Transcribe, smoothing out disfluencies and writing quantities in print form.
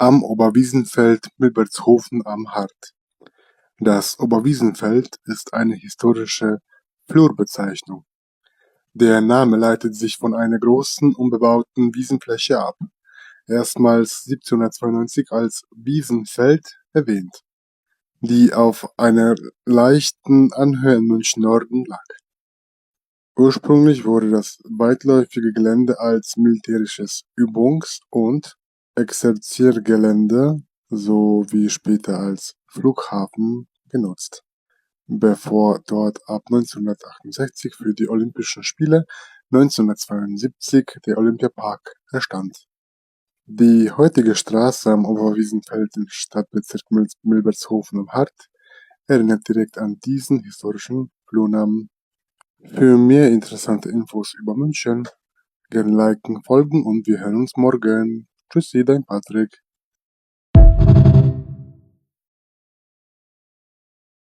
am Oberwiesenfeld Milbertshofen am Hart. Das Oberwiesenfeld ist eine historische Flurbezeichnung. Der Name leitet sich von einer großen unbebauten Wiesenfläche ab, erstmals 1792 als Wiesenfeld erwähnt, die auf einer leichten Anhöhe in München Norden lag. Ursprünglich wurde das weitläufige Gelände als militärisches Übungs- und Exerziergelände sowie später als Flughafen genutzt, bevor dort ab 1968 für die Olympischen Spiele 1972 der Olympiapark entstand. Die heutige Straße am Oberwiesenfeld im Stadtbezirk Milbertshofen am Hart erinnert direkt an diesen historischen Flurnamen. Für mehr interessante Infos über München, gerne liken, folgen und wir hören uns morgen. Tschüssi, dein Patrick.